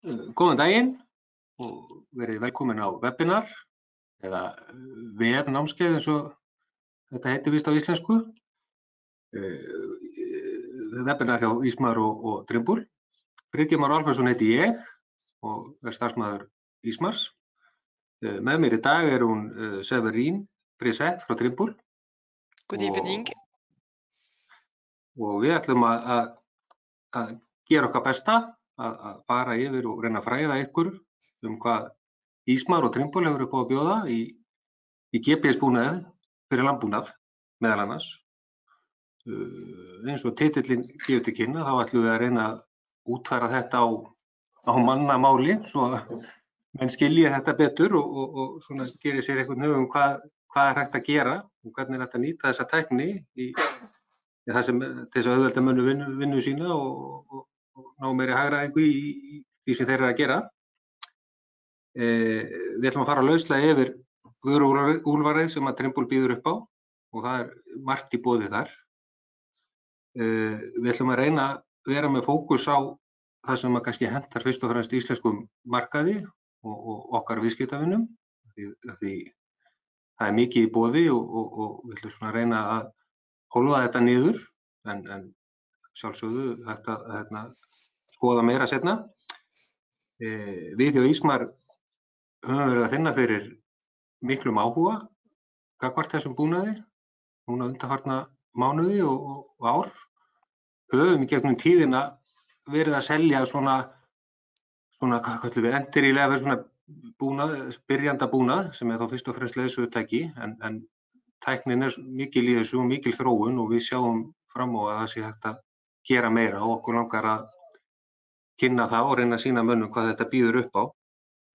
Góðan daginn og verið velkomin á webinar eða vefnámskeið eins og þetta heitir víst á íslensku. Webinar hjá Ísmar og Trimble. Friðgeir Már Alfreðsson heiti ég og er starfsmaður Ísmars. Með mér í dag er hún Severín Brissett frá Trimble. Good evening. Og við ætlum að gera okkar besta að fara yfir og reyna að fræða ykkur hvað Ísmar og Trimble hefur upp á að bjóða í GPS-búnaði fyrir landbúnað meðal annars. Eins og titillinn gefur til kynna þá ætlum við að reyna að útfæra þetta á mannamáli svo að menn skilji þetta betur og svona geri sér einhvern hug hvað er hægt að gera og hvernig er hægt að nýta þessa tækni í það sem til þess að auðvelda mönnum vinnu sína og ná meiri hagræðingu í því sem þeir eru að gera. Við ætlum að fara lauslega yfir vöruúrvalið sem að Trimble býður upp á og það er margt í boði þar. Við ætlum að reyna að vera með fókus á það sem að kannski hentar fyrst og fremst íslenskum markaði og okkar viðskiptavinum því það er mikið í boði og við ætlum svona að reyna að hólfa þetta niður en sjálfsögðu hægt að skoða meira seinna. Við hjá Ísmar höfum verið að finna fyrir miklum áhuga gagnvart þessum búnaði núna undanfarna mánuði og ár. Höfum í gegnum tíðina verið að selja svona hvað kallum við entry level svona búnað, byrjanda búnað sem er þá fyrst og fremst leiðsögutæki en tæknin er mikil í þessu og mikil þróun og við sjáum fram á að það sé hægt að gera meira og okkur langar að kynna það og reyna að sýna mönnum hvað þetta býður upp á.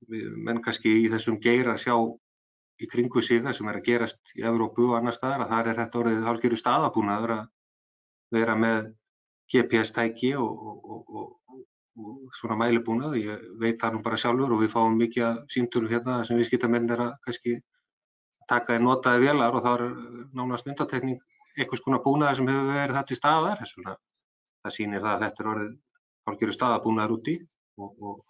Menn kannski í þessum geira sjá í kringu sig það sem er að gerast í Evrópu og annars staðar að þar er þetta orðið hálfgerður staðabúnaður að vera með GPS-tæki og svona mælibúnað. Ég veit það nú bara sjálfur og við fáum mikið af símtölum hérna sem viðskiptamenn að kannski taka í notaði vélar og það er nánast undantekning einhvers konar búnaður sem hefur verið það til staðar. Það sýnir það að þetta er orðið hálfgerður staðabúnaður úti og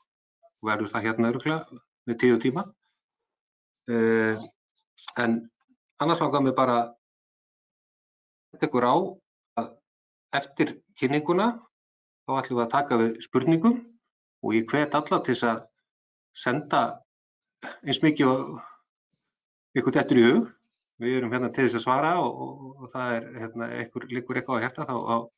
verður það hérna örugglega með tíð og tíma. En annars langar mig bara að þetta ykkur á að eftir kynninguna þá ætlum við að taka við spurningum og ég hvet alla til þess að senda eins mikið og ykkur dettur í hug. Við erum hérna til þess að svara og það er hérna liggur eitthvað á hjarta þá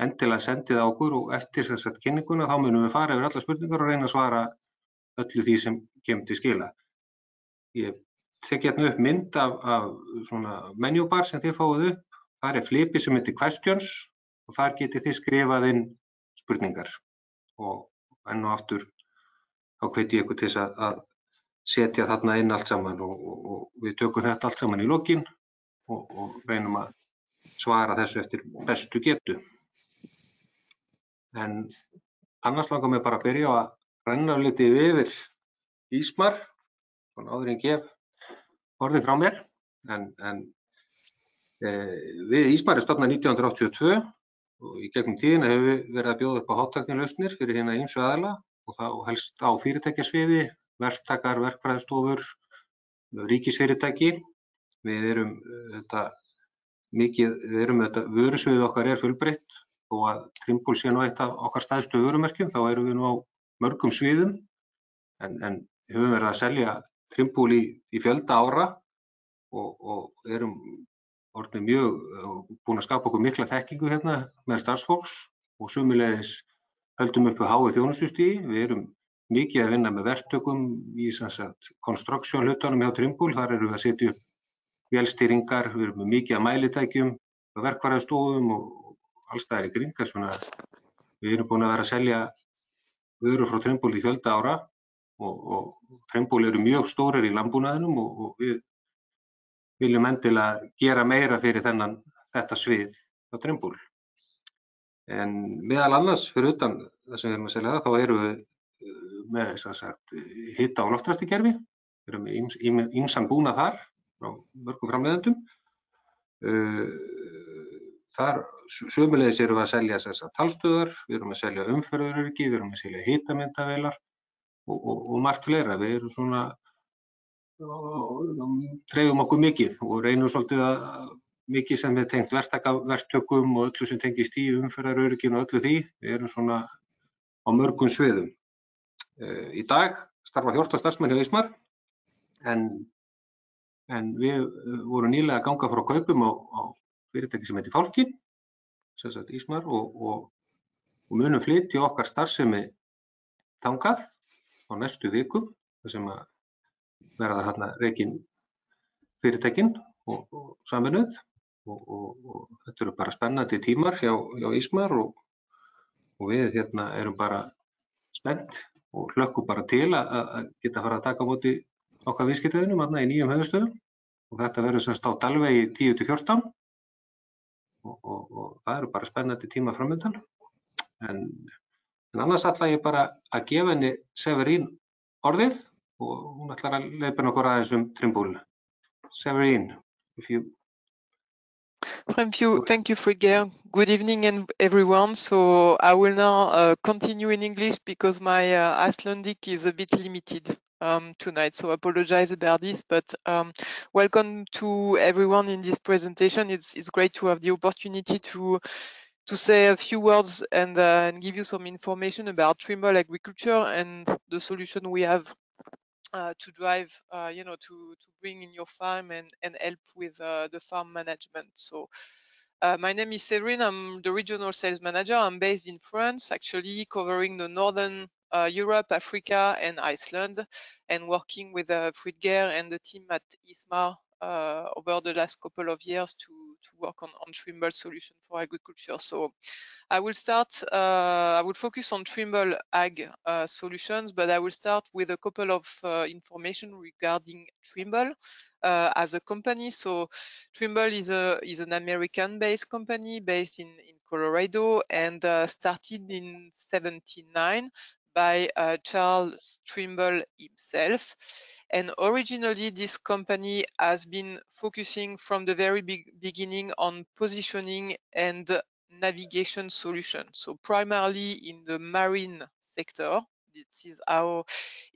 endilega sendið á okkur og eftir þess að kynninguna þá munum við fara yfir alla spurningar og reyna að svara öllu því sem kemur til skila. Ég tek hérna upp mynd af svona menjubar sem þið fáið upp. Þar er flipi sem heitir questions og þar getið þið skrifað inn spurningar og enn og aftur þá hvet ég ykkur til þess að setja þarna inn allt saman og við tökum þetta allt saman í lokin og reynum að svara þessu eftir bestu getu. En annars langar mig bara að byrja að renna litið yfir Ísmar, svona áður en gef orðið frá mér. En við Ísmar er stofnað 1982 og í gegnum tíðina hefur við verið að bjóða upp á hátæknilausnir fyrir hina ýmsu aðila og það helst á fyrirtækjasviði, verktakar, verkfræðistofur, ríkisfyrirtæki. Við erum þetta vörusviðið okkar er fjölbreytt og að Trimble sé nú eitt af okkar stærstu vörumerkjum þá erum við nú á mörgum sviðum en höfum verið að selja Trimble í fjölda ára og erum orðnir mjög búin að skapa okkur mikla þekkingu hérna með starfsfólks og sömuleiðis höldum upp á háu þjónustustigi. Við erum mikið að vinna með verktökum í construction hlutunum hjá Trimble. Þar erum við að setja upp vélstýringar, við erum með mikið að mælitækjum, verkfræðistofum og alls staðar í kring. Við erum búin að vera að selja vörur frá Trimble í fjölda ára og Trimble eru mjög stórir í landbúnaðinum og við viljum endilega gera meira fyrir þetta svið á Trimble. En meðal annars fyrir utan það sem við erum að selja þá erum við með hita- og loftræstikerfi. Við erum með ýmsan búnað þar frá mörgum framleiðendum. Þar sömuleiðis erum við að selja talstöðvar, við erum að selja umferðaröryggi, við erum að selja hitamyndavélar og margt fleira. Við erum svona, dreifum okkur mikið og reynum svolítið að mikið sem er tengt verktakaverktökum og öllu sem tengist í umferðarörygginu og öllu því. Við erum svona á mörgum sviðum. Í dag starfa 14 starfsmenn hjá Ísmar en við vorum nýlega að ganga frá kaupum á fyrirtæki sem heitir Fálkinn, sem sagt Ísmar, og munum flytja okkar starfsemi þangað á næstu vikum, þar sem að verða þarna rekin fyrirtækin og samvinnuð og þetta eru bara spennandi tímar hjá Ísmar og við hérna erum bara spennt og hlökkum bara til að geta fara að taka á móti okkar viðskiptavinum þarna í nýjum höfuðstöðum og þetta verður semst á Dalvegi 10-14 og það eru bara spennandi tíma framundan. En annars ætla ég bara að gefa henni Severín orðið og hún ætlar að leiðbeina okkur aðeins Trimble. Severín, if you... Thank you, Friedger. Good evening, everyone. So I will now continue in English because my Icelandic is a bit limited tonight. So I apologize about this, but welcome to everyone in this presentation. It's great to have the opportunity to say a few words and give you some information about Trimble Agriculture and the solution we have to drive, to bring in your farm and help with the farm management. So my name is Severin. I'm the regional sales manager. I'm based in France, actually covering the Northern Europe, Africa, and Iceland, and working with Friedger and the team at Ismar over the last couple of years to work on Trimble solution for agriculture. So I will focus on Trimble Ag solutions, but I will start with a couple of information regarding Trimble as a company. So Trimble is an American-based company based in Colorado and started in '79 by Charles Trimble himself. And originally, this company has been focusing from the very beginning on positioning and navigation solution. So primarily in the marine sector. This is how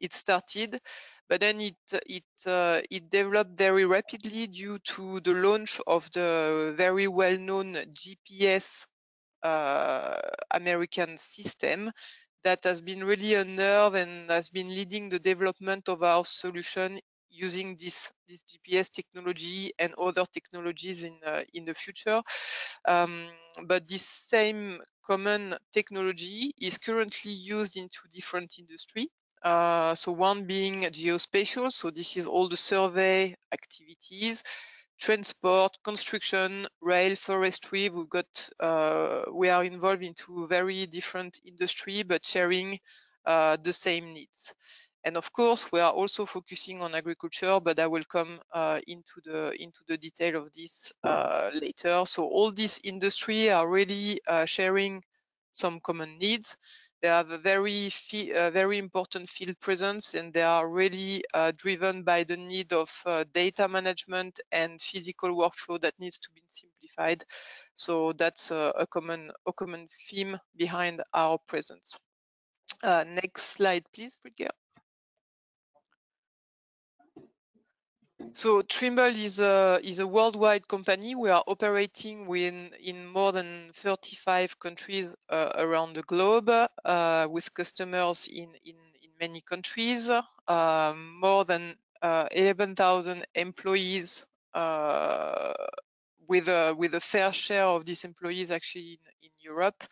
it started. But then it developed very rapidly due to the launch of the very well-known GPS American system that has been really a nerve and has been leading the development of our solution using this GPS technology and other technologies in the future. But this same common technology is currently used in two different industries. So one being geospatial, so this is all the survey activities, transport, construction, rail, forestry. We are involved into very different industry, but sharing the same needs. And of course, we are also focusing on agriculture, but I will come into the detail of this later. So all these industry are really sharing some common needs. They have a very important field presence, and they are really driven by the need of data management and physical workflow that needs to be simplified. So that's a common theme behind our presence. Next slide, please, Friedger. So Trimble is a worldwide company. We are operating in more than 35 countries around the globe with customers in many countries. More than 11,000 employees with a fair share of these employees actually in Europe.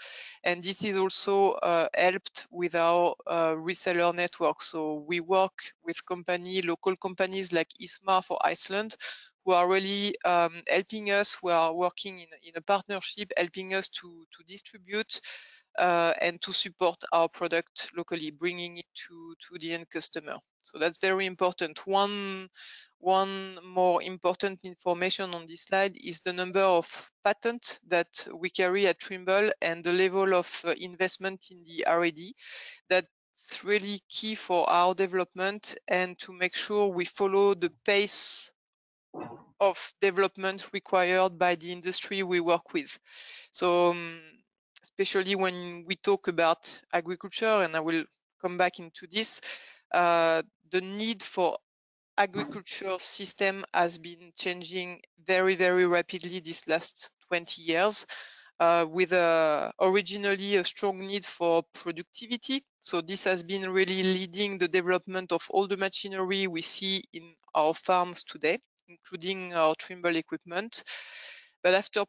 And this is also helped with our reseller network. So we work with local companies like Ismar for Iceland, who are really helping us. We are working in a partnership, helping us to distribute and to support our product locally, bringing it to the end customer. So that's very important. One more important information on this slide is the number of patents that we carry at Trimble and the level of investment in the R&D. That's really key for our development and to make sure we follow the pace of development required by the industry we work with. So especially when we talk about agriculture, and I will come back into this, the need for agriculture system has been changing very, very rapidly this last 20 years. With originally a strong need for productivity. So this has been really leading the development of all the machinery we see in our farms today, including our Trimble equipment. But after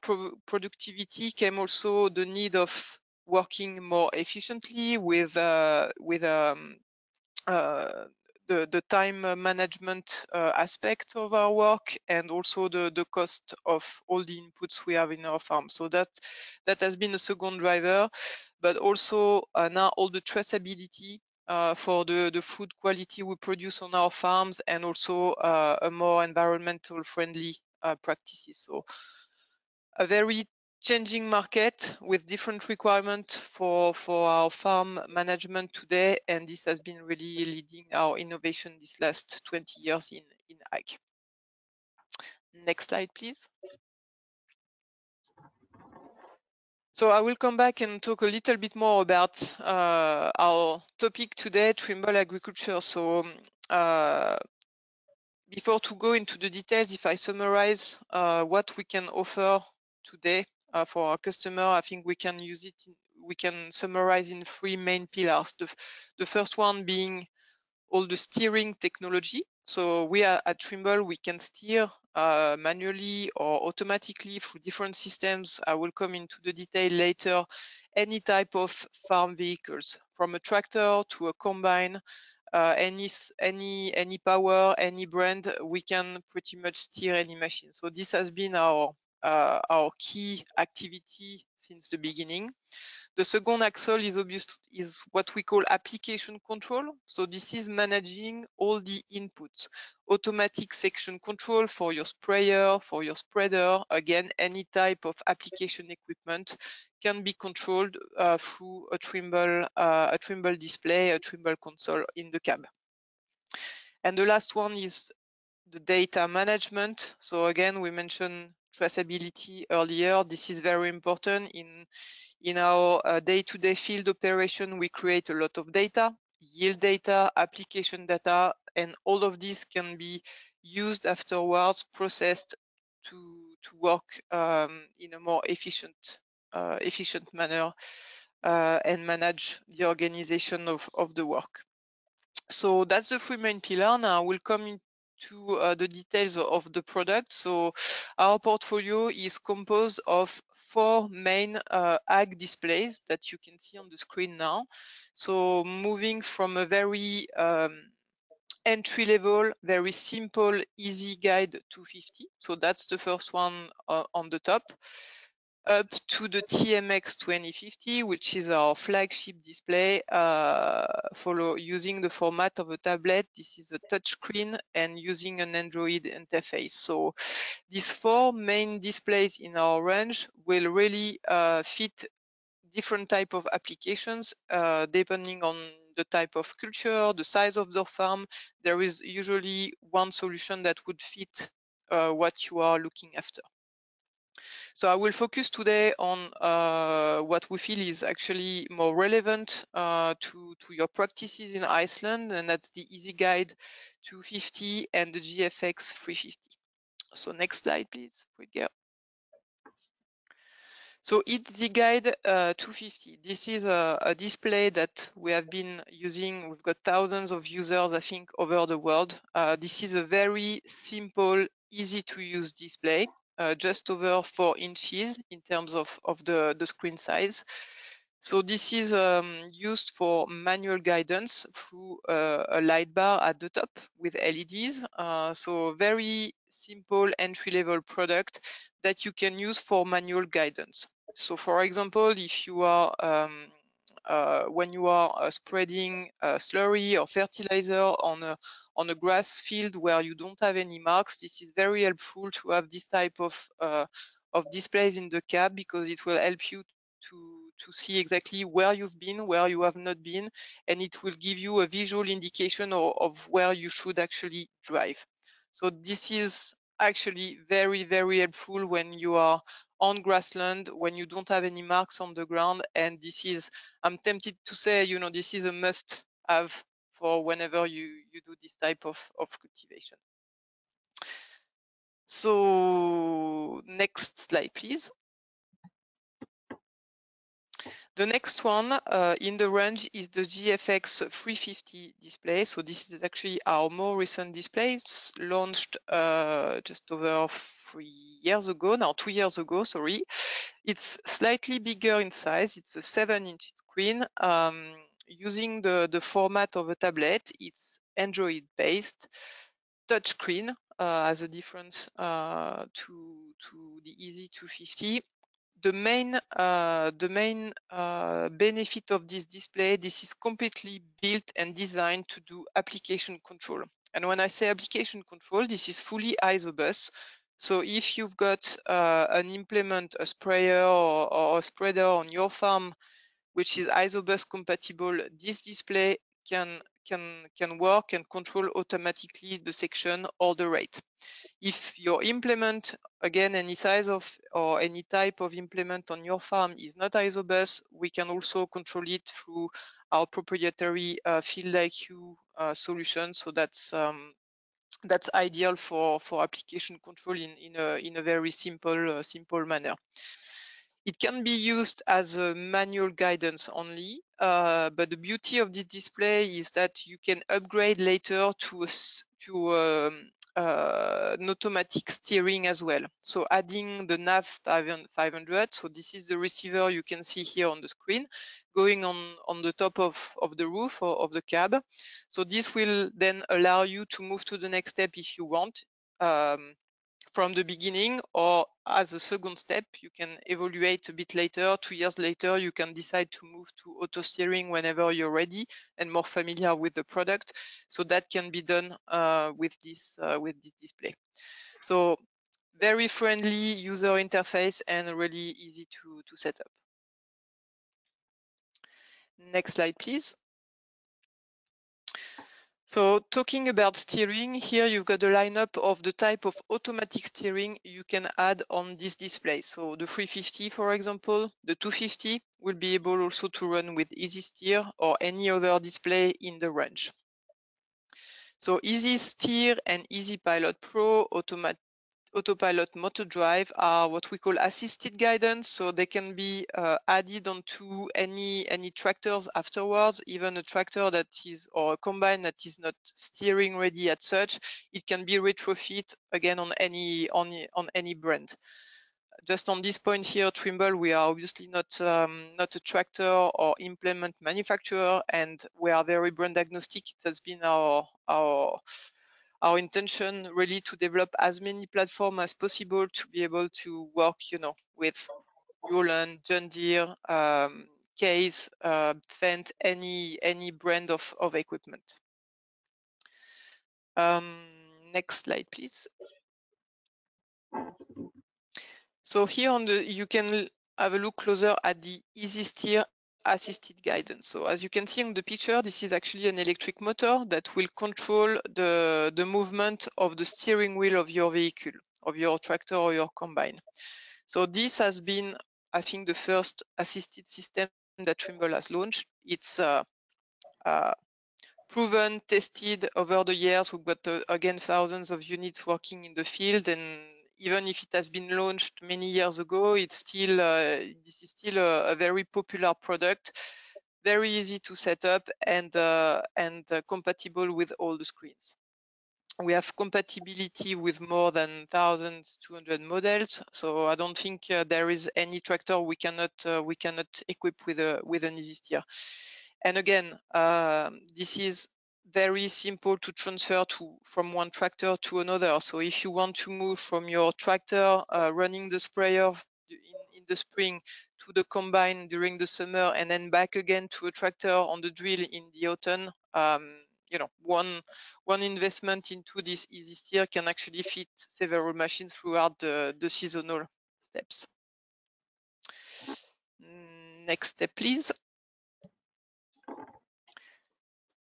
productivity came also the need of working more efficiently with the time management aspect of our work, and also the cost of all the inputs we have in our farm. So that has been a second driver, but also now all the traceability for the food quality we produce on our farms, and also a more environmental friendly practices. So a very changing market with different requirements for our farm management today, and this has been really leading our innovation this last 20 years in ag. Next slide, please. So I will come back and talk a little bit more about our topic today, Trimble Agriculture. So before to go into the details, if I summarize what we can offer today for our customer, I think we can use it. We can summarize in three main pillars. The first one being all the steering technology. So we are at Trimble, we can steer manually or automatically through different systems. I will come into the detail later. Any type of farm vehicles, from a tractor to a combine, any power, any brand, we can pretty much steer any machine. So this has been our key activity since the beginning. The second axle is what we call application control. So this is managing all the inputs, automatic section control for your sprayer, for your spreader. Again, any type of application equipment can be controlled through a Trimble display, a Trimble console in the cab. And the last one is the data management. So again, we mentioned traceability earlier. This is very important in our day-to-day field operation. We create a lot of data, yield data, application data, and all of this can be used afterwards, processed to work in a more efficient manner and manage the organization of the work. So that's the three main pillars. Now we'll come into the details of the product. So our portfolio is composed of four main ag displays that you can see on the screen now. So moving from a very entry level, very simple, easy guide 250. So that's the first one on the top. Up to the TMX 2050, which is our flagship display, using the format of a tablet. This is a touchscreen and using an Android interface. So these four main displays in our range will really fit different type of applications depending on the type of culture, the size of the farm. There is usually one solution that would fit what you are looking after. So I will focus today on what we feel is actually more relevant to your practices in Iceland, and that's the EasyGuide 250 and the GFX 350. So next slide, please, Bridger. So EasyGuide 250. This is a display that we have been using. We've got thousands of users, I think, over the world. This is a very simple, easy to use display. Just over 4 inches in terms of the screen size. So this is used for manual guidance through a light bar at the top with LEDs. So very simple entry-level product that you can use for manual guidance. So for example, if you are when you are spreading slurry or fertilizer on a grass field where you don't have any marks, this is very helpful to have this type of displays in the cab, because it will help you to see exactly where you've been, where you have not been, and it will give you a visual indication of where you should actually drive. So this is actually very, very helpful when you are on grassland, when you don't have any marks on the ground. And this is, I'm tempted to say, you know, this is a must have for whenever you do this type of cultivation. So next slide, please. The next one in the range is the GFX 350 display. So this is actually our more recent display. It's launched just over 2 years ago, sorry. It's slightly bigger in size. It's a 7-inch screen using the format of a tablet. It's Android-based, touchscreen as a difference to the Easy 250. The main benefit of this display, this is completely built and designed to do application control. And when I say application control, this is fully isobus. So if you've got an implement, a sprayer or a spreader on your farm, which is isobus compatible, this display can work and control automatically the section or the rate. If your implement, again, any size of or any type of implement on your farm is not isobus, we can also control it through our proprietary FieldIQ solution. So that's ideal for application control in a very simple manner. It can be used as a manual guidance only, but the beauty of this display is that you can upgrade later to an automatic steering as well. So adding the nav 500, so this is the receiver you can see here on the screen, going on the top of the roof or of the cab. So this will then allow you to move to the next step if you want. From the beginning, or as a second step, you can evaluate a bit later. 2 years later, you can decide to move to auto steering whenever you're ready and more familiar with the product. So that can be done with this display. So very friendly user interface and really easy to set up. Next slide, please. So talking about steering, here you've got a lineup of the type of automatic steering you can add on this display. So the 350, for example, the 250 will be able also to run with Easy Steer or any other display in the range. So Easy Steer and Easy Pilot Pro Autopilot Motor Drive are what we call assisted guidance, so they can be added onto any tractors afterwards, even a tractor that is, or a combine that is not steering ready as such. It can be retrofit again on any brand. Just on this point here, Trimble, we are obviously not a tractor or implement manufacturer, and we are very brand agnostic. It has been our intention really to develop as many platforms as possible to be able to work, with Hewland, John Deere, Case, Fendt, any brand of equipment. Next slide, please. So here you can have a look closer at the Easy Steer assisted guidance. So as you can see on the picture, this is actually an electric motor that will control the movement of the steering wheel of your vehicle, of your tractor or your combine. So this has been, I think, the first assisted system that Trimble has launched. It's proven, tested over the years. We've got, again, thousands of units working in the field, and even if it has been launched many years ago, it's still this is still a very popular product, very easy to set up and compatible with all the screens. We have compatibility with more than 1,200 models, so I don't think there is any tractor we cannot equip with an Easy Steer. And again, this is very simple to transfer from one tractor to another. So if you want to move from your tractor running the sprayer in the spring to the combine during the summer, and then back again to a tractor on the drill in the autumn, one investment into this Easy Steer can actually fit several machines throughout the seasonal steps. Next step, please.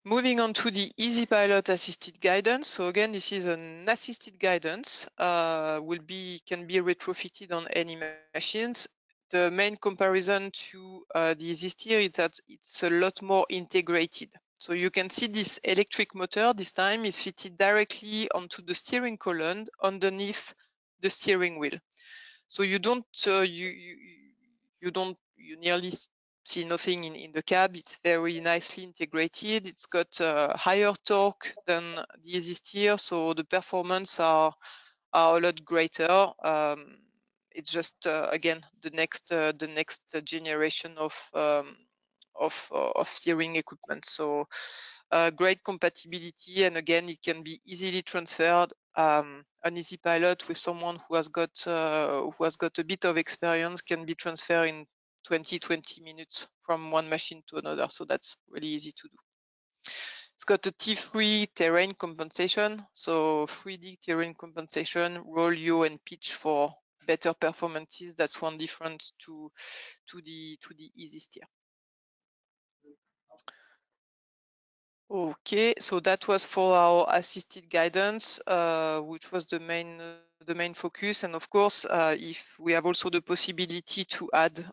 Moving on to the Easy Pilot assisted guidance. So again, this is an assisted guidance, can be retrofitted on any machines. The main comparison to the Easy Steer is that it's a lot more integrated. So you can see this electric motor this time is fitted directly onto the steering column underneath the steering wheel. So you nearly see nothing in the cab. It's very nicely integrated. It's got higher torque than the Easy Steer, so the performance are a lot greater. It's just again the next generation of steering equipment. So great compatibility, and again it can be easily transferred. An Easy Pilot with someone who has got a bit of experience can be transferred in 20 minutes from one machine to another. So that's really easy to do. It's got a T3 terrain compensation, so 3D terrain compensation, roll, yaw, and pitch for better performances. That's one difference to the Easy Steer. Okay, so that was for our assisted guidance, which was the main focus. And of course, if we have also the possibility to add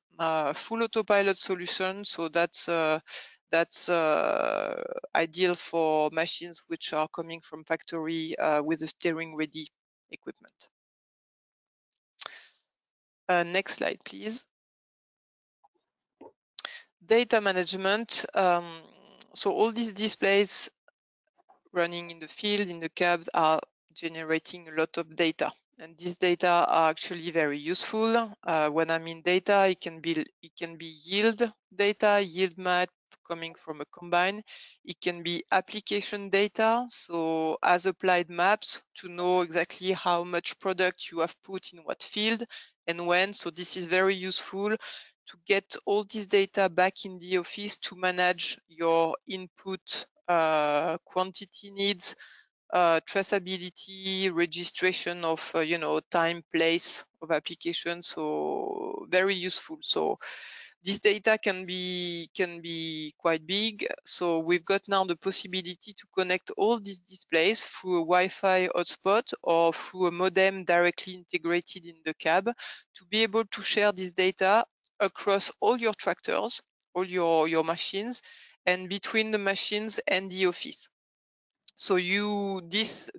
full autopilot solution, so that's ideal for machines which are coming from factory with the steering ready equipment. Next slide, please. Data management. So all these displays running in the field, in the cab, are generating a lot of data. And these data are actually very useful. When I mean data, it can be yield data, yield map coming from a combine. It can be application data, so as applied maps to know exactly how much product you have put in what field and when. So this is very useful to get all this data back in the office to manage your input quantity needs, traceability, registration of time, place of application. So very useful. So this data can be quite big. So we've got now the possibility to connect all these displays through a Wi-Fi hotspot or through a modem directly integrated in the cab to be able to share this data across all your tractors, all your machines, and between the machines and the office. So this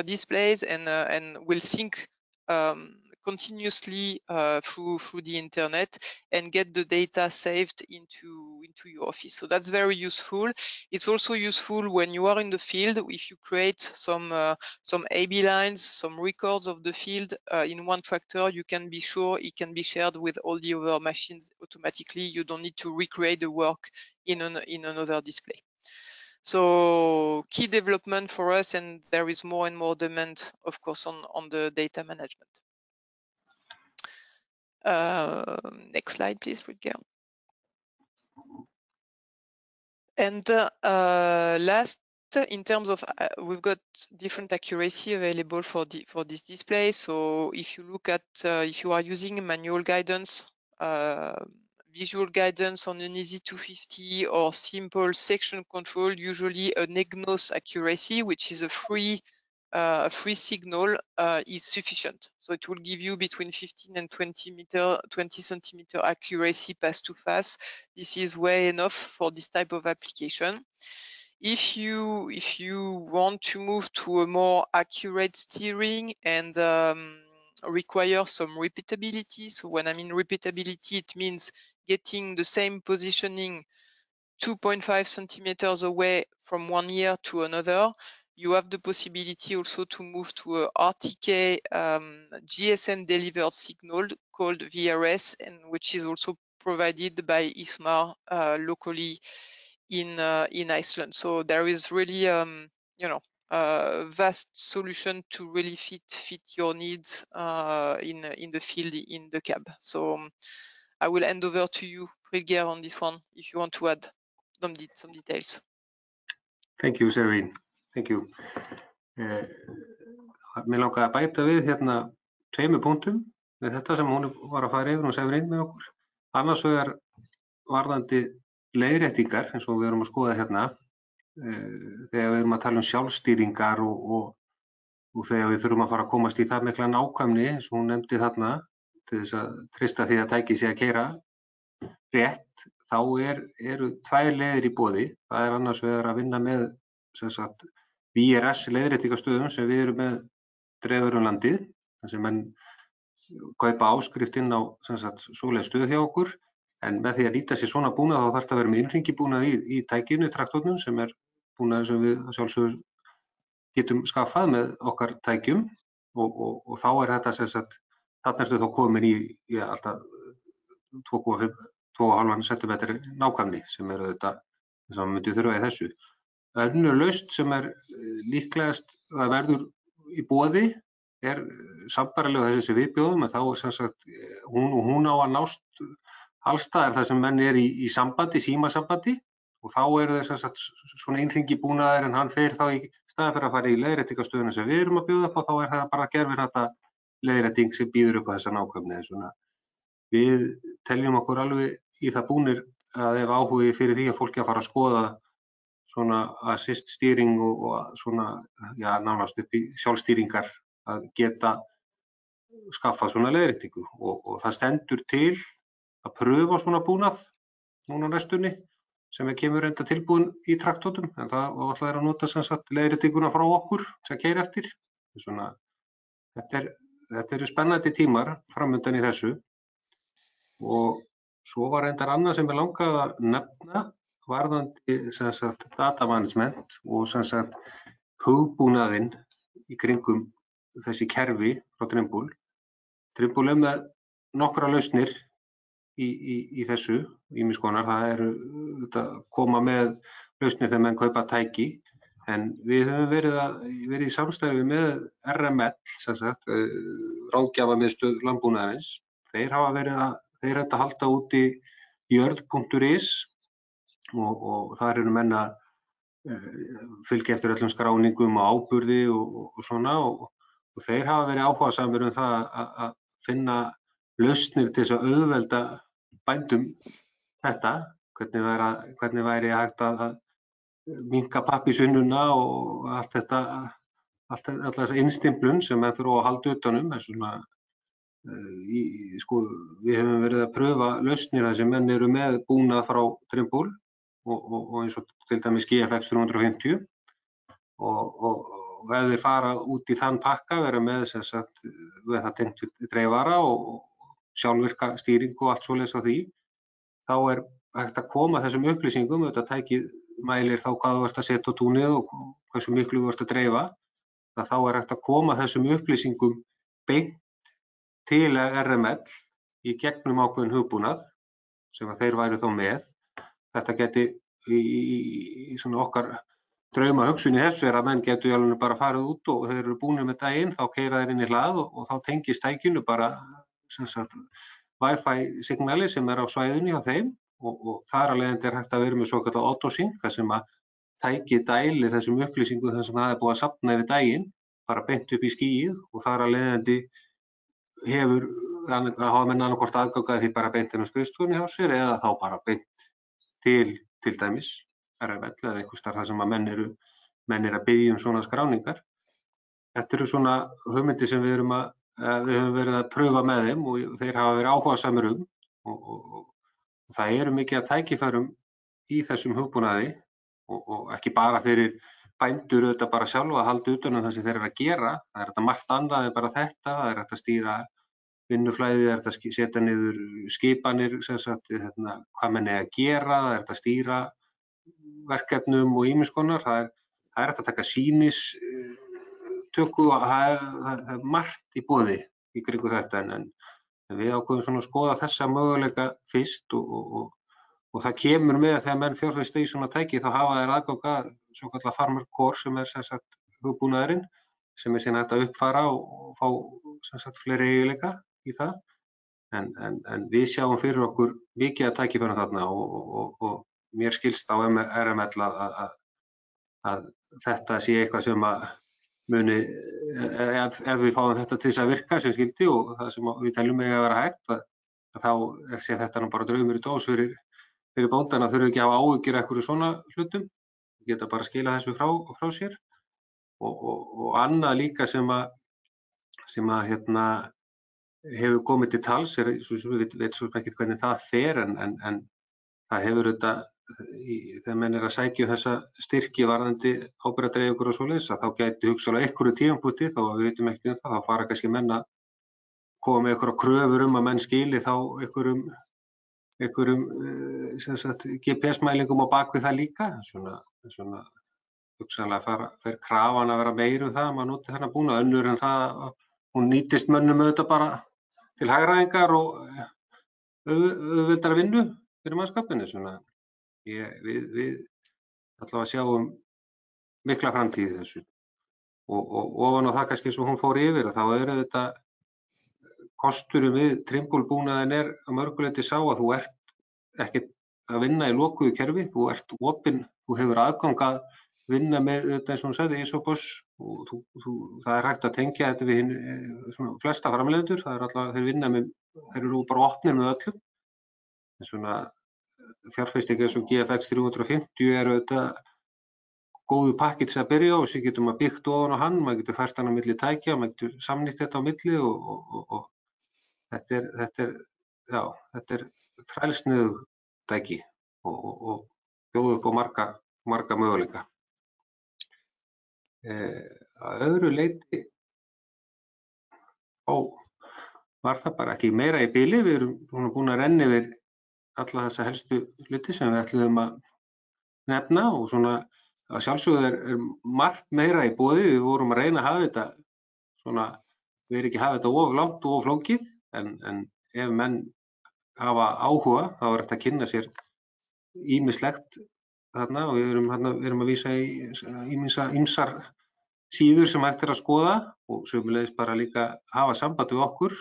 displays and will sync continuously through the internet and get the data saved into your office. So that's very useful. It's also useful when you are in the field. If you create some AB lines, some records of the field in one tractor, you can be sure it can be shared with all the other machines automatically. You don't need to recreate the work in another display. So key development for us, and there is more and more demand, of course, on the data management. Next slide, please, Rutger. And last, in terms of, we've got different accuracy available for this display. So if you look at, if you are using manual guidance, visual guidance on an Easy 250 or simple section control, usually an EGNOS accuracy, which is a free signal, is sufficient. So it will give you between 15 and 20 centimeter accuracy pass to pass. This is way enough for this type of application. If you want to move to a more accurate steering and require some repeatability. So when I mean repeatability, it means getting the same positioning 2.5 centimeters away from one ear to another. You have the possibility also to move to a RTK GSM delivered signal called VRS, and which is also provided by ISMAR locally in Iceland. So there is really a vast solution to really fit your needs in the field, in the cab. So I will hand over to you, Rutger, on this one, if you want to add some details. Thank you, Severin. Thank you. Mér langaði að bæta við hérna tveimur punktum með þetta sem hún var að fara yfir og Severin með okkur. Annars vegar varðandi leiðréttingar, eins og við erum að skoða hérna, þegar við erum að tala sjálfstýringar og þegar við þurfum að fara að komast í það mikla nákvæmni, eins og hún nefndi þarna, til þess að treysta því að tækið sé að keyra rétt, þá eru tvær leiðir í boði. Það annars vegar að vinna með VRS leiðréttingastöðum sem við erum með dreifður landið, þar sem menn kaupa áskrift inn á svoleiðis stöð hjá okkur, en með því að nýta sér svona búnað þá þarf það að vera með innhringibúnað í tækinu, traktornum, sem búnaður sem við sjálfsögðu getum skaffað með okkar tækjum og þá þetta þarna ertu þá komin í alltaf 2,5 cm nákvæmni sem þetta sem við myndum þurfa í þessu. Önnur lausn sem líklegast að verður í boði sambærilega þessi við bjóðum, en þá hún á að nást alls staðar þar sem menn í sambandi, símasambandi, og þá þeir svona innhringibúnaður, en hann fer þá í staðinn fyrir að fara í leiðréttingastöðuna sem við erum að bjóða upp á, þá það bara gervihnata leiðrétting sem býður upp á þessa nákvæmni. Við teljum okkur alveg í það búnir að ef áhugi fyrir því að fólki að fara að skoða svona assist stýring og svona, nánast upp í sjálfstýringar, að geta skaffað svona leiðréttingu og það stendur til að pröfa svona búnað núna næstunni sem kemur enda tilbúin í traktornum, en það ætlaði að nota leiðréttinguna frá okkur sem keyra eftir. Þetta eru spennandi tímar framundan í þessu. Og svo var reyndar annað sem langaði að nefna varðandi data management og hugbúnaðinn í kringum þessi kerfi frá Trimble. Trimble með nokkra lausnir í þessu, ýmiss konar. Það þetta koma með lausnir þegar menn kaupa tæki, en við höfum verið í samstarfi með RML, ráðgjafamiðstöð landbúnaðarins. Þeir þetta halda úti jörð.is og þar eru menn að fylgja eftir öllum skráningum og áburði og svona, og þeir hafa verið áhugasamir það að finna lausnir til þess að auðvelda bændum þetta, hvernig væri hægt að minnka pappírsvinnuna og allt þetta, alla þessa innstimplun sem menn þurfa að halda utanum. Við höfum verið að pröfa lausnir þar sem menn eru með búnað frá Trimble og eins og til dæmis GFX 350 og ef þeir fara út í þann pakka, vera með það tengt dreifara og sjálfvirka stýring og allt svoleiðis á því, þá hægt að koma þessum upplýsingum, þetta tækið mælir þá hvað þú ert að setja á túnið og hversu miklu þú ert að dreifa, þá hægt að koma þessum upplýsingum beint til RML í gegnum ákveðinn hugbúnað sem þeir væru þá með. Þetta geti í svona okkar drauma hugsun í þessu að menn getu alveg bara farið út og þeir eru búnir með daginn, þá keyra þeir inn í hlað og þá tengist tækinu bara Wi-Fi signali sem á svæðinu hjá þeim og þar af leiðandi hægt að vera með svokallað autosync, þar sem að tækið dælir þessum upplýsingum þar sem það búið að safna yfir daginn, bara beint upp í skýið, og þar af leiðandi hafa menn annarkvort aðgang að því bara beint inn á skrifstofunni hjá sér eða þá bara beint til dæmis RML eða einhvers staðar þar sem að menn eru að biðja svona skráningar. Þetta eru svona hugmyndir sem við höfum verið að pröfa með þeim og þeir hafa verið áhugasamir og það eru mikið að tækifærum í þessum hugbúnaði og ekki bara fyrir bændur auðvitað bara sjálfa að halda utan um það sem þeir eru að gera. Það þetta margt annað en bara þetta. Það hægt að stýra vinnuflæði, það hægt að setja niður skipanir, hvað menn að gera, það hægt að stýra verkefnum og ýmiss konar. Það hægt að taka sýnistöku og það margt í boði í kringum þetta, en við ákveðum svona að skoða þessa möguleika fyrst og það kemur með þegar menn fjárfesta í svona tæki, þá hafa þeir aðgang að svokallað Farmer Core sem hugbúnaðurinn sem síðan hægt að uppfæra og fá fleiri eiginleika í það. En við sjáum fyrir okkur mikið að tækifærum þarna og mér skilst á RML að þetta sé eitthvað sem að muni, ef við fáum þetta til þess að virka sem skildi og það sem við teljum að vera hægt, að þá sé þetta nú bara draumur í dós fyrir bóndan að þurfa ekki að hafa áhyggjur af einhverju svona hlutum, geta bara skila þessu frá sér. Og annað líka sem hefur komið til tals, við veit svo ekki hvernig það fer, en það hefur þetta, þegar menn að sækja þessa styrki varðandi ábyrgðardreifingar og svoleiðis, að þá gæti hugsanlega einhverju tímapunkti, þá við vitum ekki það, þá fara kannski menn að koma með einhverja kröfur að menn skili þá einhverjum GPS-mælingum á bakvið það líka, svona hugsanlega fer krafan að vera meir það að maður noti þennan búnað, önnur en það að hún nýtist mönnum auðvitað bara til hagræðingar og auðveldara vinnu fyrir mannskapinu. Við allavega sjáum mikla framtíð í þessu og ofan á það kannski eins og hún fór yfir, þá þetta kosturum við Trimble-búnaðinn að mörgu leyti sá að þú ert ekkert að vinna í lokuðu kerfi, þú ert opinn, þú hefur aðgang að vinna með þetta eins og hún sagði, Isobus, og það hægt að tengja þetta við flesta framleiðendur, það alltaf, þeir eru bara opnir með öllum. Svona fjárfesting eins og GFX 350 þetta góðu pakkits að byrja og svo getur maður byggt ofan á hann, maður getur fært hann á milli tækja, maður getur samnýtt þetta á milli og þetta er þrælsniðug tæki og bjóða upp á marga möguleika. Að öðru leyti var það bara ekki meira í bili, við erum búin að renna yfir alla þessa helstu hluti sem við ætluðum að nefna og svona að sjálfsögðu margt meira í boði, við vorum að reyna að hafa þetta svona, við erum ekki að hafa þetta of langt og of flókið, en ef menn hafa áhuga þá þetta að kynna sér ýmislegt þarna og við erum að vísa í ýmsar síður sem hægt að skoða og sömuleiðis bara líka hafa samband við okkur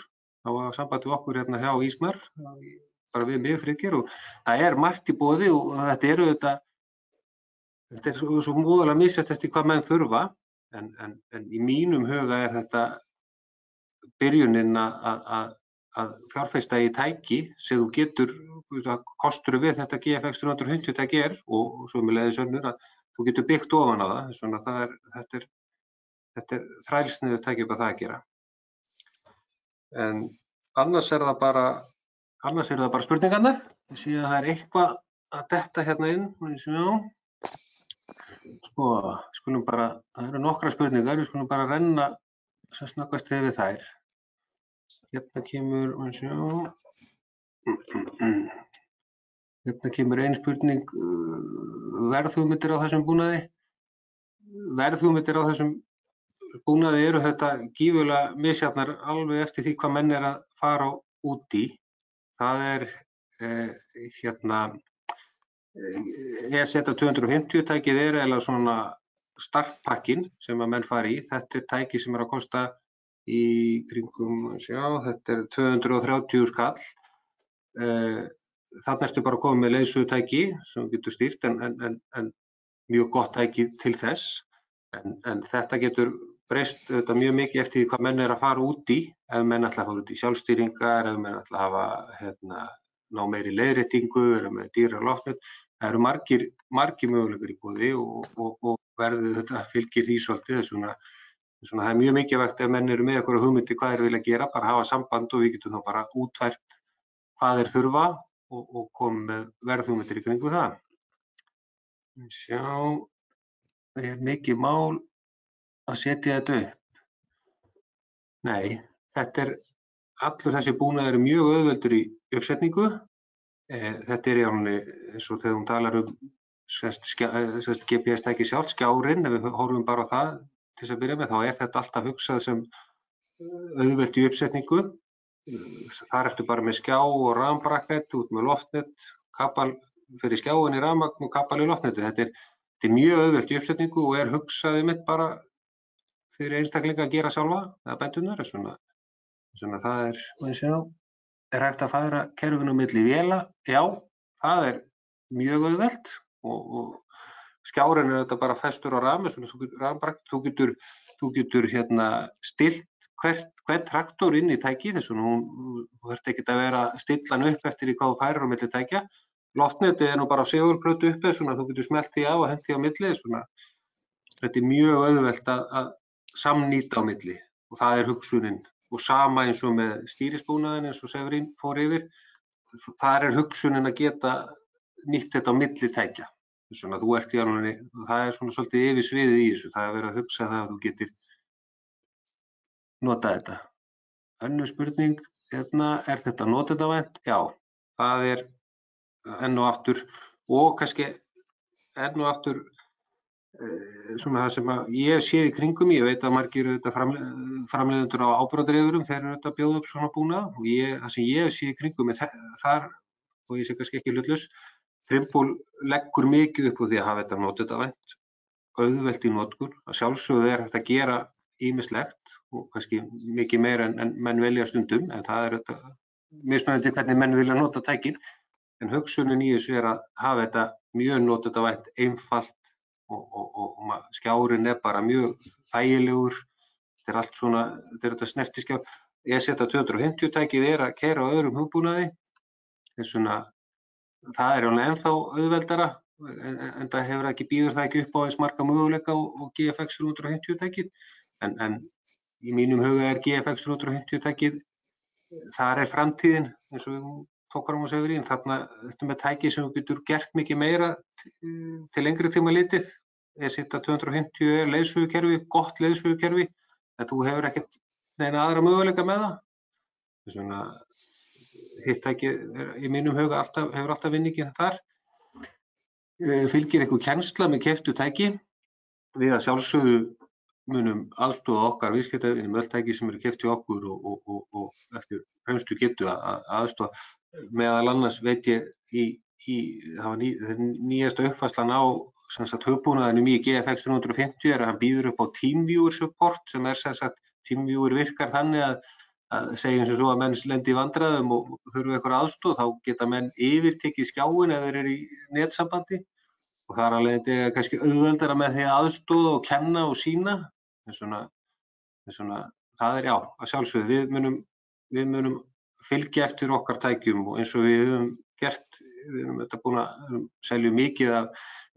hérna hjá Ísmar, bara við mig Friðgeir, og það margt í boði og þetta er svo móðalega misjafnt eftir hvað menn þurfa, en í mínum huga þetta byrjunin að fjárfesta í tæki sem þú getur, kostur við þetta GFX 350 tæki og sömuleiðis önnur að þú getur byggt ofan á það, þetta er þrælsniðugt tæki upp að það að gera. En annars það bara spurningarnar. Ég sé að það eitthvað að detta hérna inn. Skulum bara, það eru nokkrar spurningar, við skulum bara renna sem snöggvast yfir þær. Hérna kemur ein spurning, verðhugmyndir á þessum búnaði. Verðhugmyndir á þessum búnaði eru þetta gífurlega misjafnar alveg eftir því hvað menn að fara út í. Það EZ 250 tækið eiginlega svona startpakkin sem að menn fara í. Þetta tæki sem að kosta í kringum, þetta 230 skall. Þarna ertu bara komið með leiðsögutæki sem getur stýrt en mjög gott tæki til þess. En þetta getur breyst mjög mikið eftir hvað menn að fara út í, ef menn ætla að fara út í sjálfstýringar, ef menn ætla að hafa ná meiri leiðréttingu, eða með dýra loftnet. Það eru margir möguleikar í boði og verðið þetta fylgir því svolítið. Það er mjög mikilvægt ef menn eru með einhverja hugmyndi hvað þeir vilja gera, bara hafa samband og við getum þá bara útfært hvað þeir þurfa og koma með verðhugmyndir í kringu það. Það mikið mál að setja þetta upp. Nei, allur þessi búnaður mjög auðveldur í uppsetningu. Þetta í rauninni eins og þegar hún talar GPS-tæki sjálft, skjárinn, ef við horfum bara á það til þess að byrja með, þá þetta alltaf hugsað sem auðvelt í uppsetningu. Þar ertu bara með skjá og rafmagnsbracket, út með loftnet, kabel fyrir skjáin í rafmagn og kabel í loftneti. Þetta er mjög auðvelt í uppsetningu og hugsað einmitt bara fyrir einstaklinga að gera sjálfa, eða bændunar. Það hægt að færa kerfinu á milli véla. Já, það mjög auðvelt og skjárinn þetta bara festur á rafmagnsbracket. Þú getur stilt hvern traktor inn í tæki, þess vegna þú þarft ekki að vera að stilla hann upp eftir hvað þú færir á milli tækja. Loftnetið nú bara á segulplötu uppi, svona þú getur smellt því á og hent því á milli. Þetta mjög auðvelt að samnýta á milli og það hugsunin. Og sama eins og með stýrisbúnaðinn eins og Severín fór yfir. Þar hugsunin að geta nýtt þetta á milli tækja. Svona, þú ert í alveg, það svona svolítið yfir sviðið í þessu, það verið að hugsa það að þú getur notað þetta. Önnur spurning, hérna, þetta notendavænt? Já, það enn og aftur, og kannski enn og aftur svona það sem ég sé í kringum, ég veit að margir framleiðendur á áburðardreifurum, þeir eru að bjóða upp svona búnað, og það sem ég sé í kringum þar, og ég sé kannski ekki hlutlaus, Trimble leggur mikið upp á því að hafa þetta notendavænt, auðvelt í notkun, að sjálfsögðu hægt að gera ýmislegt og kannski mikið meira en menn velja stundum, en það þetta mismunandi hvernig menn vilja nota tækin, en hugsunin í þessu að hafa þetta mjög notendavænt, einfalt, og skjárinn bara mjög þægilegur, þetta allt svona, þetta snertiskjár. EZ 250 tækið að keyra á öðrum hugbúnaði, svona, það alveg ennþá auðveldara, en það býður það ekki upp á eins marga möguleika og GFX 350 tækið, en í mínum huga GFX 350 tækið, þar framtíðin, eins og við tókum að segja þarna með tæki sem þú getur gert mikið meira til lengri tíma litið. EZ 250 leiðsögukerfi, gott leiðsögukerfi, en þú hefur ekkert neina aðra möguleika með það. Svona, hitt tæki í mínum huga hefur alltaf vinningin þar. Fylgir einhver kennsla með keyptu tæki. Við að sjálfsögðu munum aðstoða okkar viðskiptavini með öll tæki sem eru keypt hjá okkur og eftir fremstu getu að aðstoða. Meðal annars veit ég það var nýjasta uppfærslan á hugbúnaðinum í GFX 350 að hann býður upp á TeamViewer support, sem sem sagt, TeamViewer virkar þannig að segjum sem svo að menn lendi í vandræðum og þurfa eitthvað aðstoð, þá geta menn yfirtekið skjáinn ef þeir eru í netsambandi, og þar af leiðandi kannski auðveldara með því að aðstoða og kenna og sýna. Svona, það já, að sjálfsögðu, við munum fylgja eftir okkar tækjum, og eins og við höfum gert, við erum búin að selja mikið af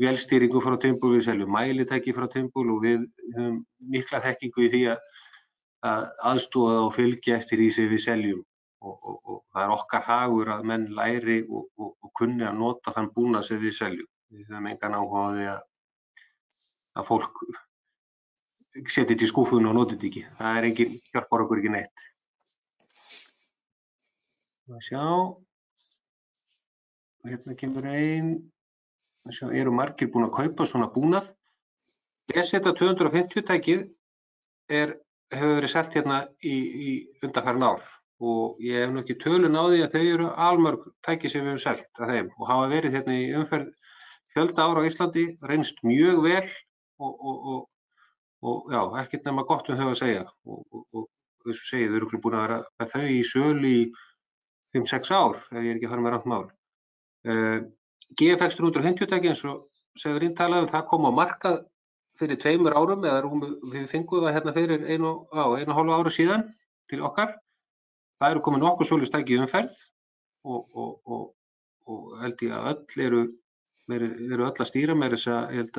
vélstýringu frá Trimble, við seljum mælitæki frá Trimble, og við höfum mikla þekkingu í því að aðstoða og fylgja eftir því sem við seljum, og það okkar hagur að menn læri og kunni að nota þann búnað sem við seljum. Við höfum engan áhuga á því að fólk setja þetta í skúffuna og noti þetta ekki. Það engin, hjálpar okkur ekki neitt. Sjá, hérna kemur eru margir búin að kaupa svona búnað. EZ 250 tækið hefur verið selt hérna í undanfarin ár, og ég hef nú ekki tölun á því að þau eru almörg tæki sem við höfum selt af þeim, og hafa verið hérna í umferð fjölda ára á Íslandi, reynst mjög vel, og já, ekkert nema gott þau að segja, og þess að segja, þau eru búin að vera með þau í sölu í 5-6 ár, ef ég ekki að fara með rangt mál. GFX 350 tæki, eins og Severín talaði, það kom á markað fyrir 2 árum, eða við fengum það hérna fyrir 1,5 ári síðan til okkar. Það eru komin nokkuð svoleiðis tæki í umferð, og held ég að öll eru öll að stýra með þess að ég held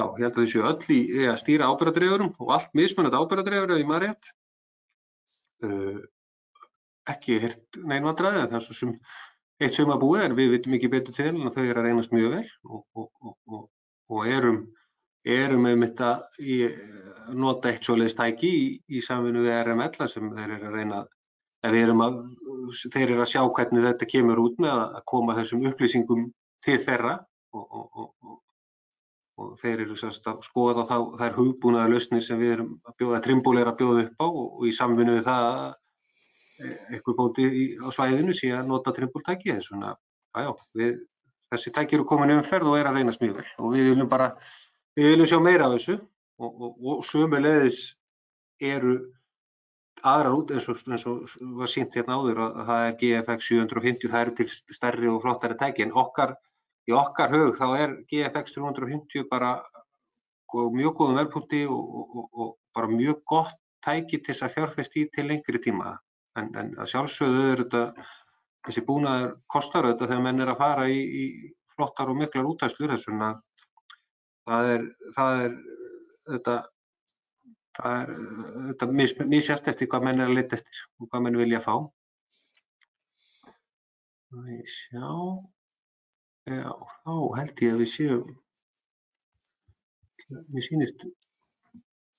að þau séu öll í að stýra áburðardreifurum, og allt mismunandi áburðardreifur í Marriott. Ekki heyrt nein vandræði, það svo sem eitt sumarbúið, en við vitum ekki betur til en þau að reynast mjög vel, og erum einmitt að nota eitt svoleiðis tæki í samvinnu við RML, sem þeir eru að reyna, þeir eru að sjá hvernig þetta kemur út með að koma þessum upplýsingum til þeirra, og þeir eru að skoða þær hugbúnaðarlausnir sem við erum að bjóða, Trimble að bjóða upp á, og í samvinnu við það að einhver bóti á svæðinu sé að nota Trimble tæki. Svona, þessi tæki eru komin í umferð og að reynast mjög vel, og við viljum sjá meira af þessu, og sömuleiðis eru aðrar út, eins og var sýnt hérna áður, að það GFX 750, það eru til stærri og flottari tæki, en í okkar hug þá GFX 350 bara mjög góðum verðpunkti, og bara mjög gott tæki til þess að fjárfesta í til lengri tíma. En að sjálfsögðu þessi búnaður kostar þetta þegar menn að fara í flottar og miklar útfærslur, þess vegna það er misjafnt eftir hvað menn að leita eftir og hvað menn vilja fá. Sjá, Já, þá held ég að við séum, mér sýnist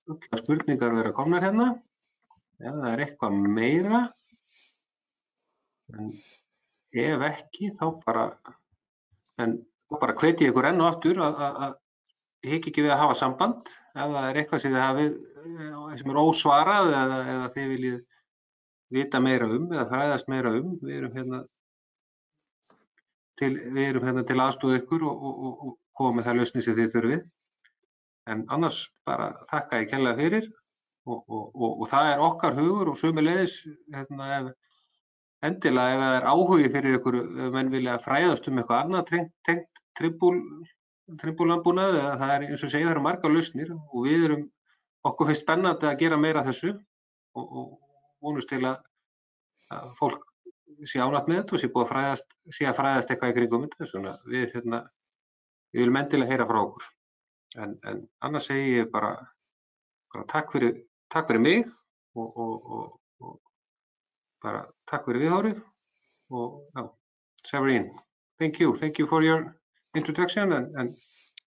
allar spurningar vera komnar hérna, ef það eitthvað meira, en ef ekki, þá bara hvet ég ykkur enn og aftur að hika ekki við að hafa samband, ef það eitthvað sem þið hafið sem ósvarað eða þið viljið vita meira eða fræðast meira við erum hérna til aðstoða ykkur og koma með það lausnir sem þið þurfið. En annars bara þakka ég kærlega fyrir og það okkar hugur og sömuleiðis endilega ef það áhugi fyrir ykkur, ef menn vilja fræðast eitthvað annað tengt trimbúlandbúnað, eða það eins og segja, það eru margar lausnir og við okkur finnst spennandi að gera meira af þessu og vonumst til að fólk sé ánægt með þetta og sé búið að fræðast eitthvað í kringum þetta. Svona, við viljum endilega heyra frá okkur. En annars segi ég bara takk fyrir mig og bara takk fyrir viðhorfið og já, Severine, thank you for your introduction and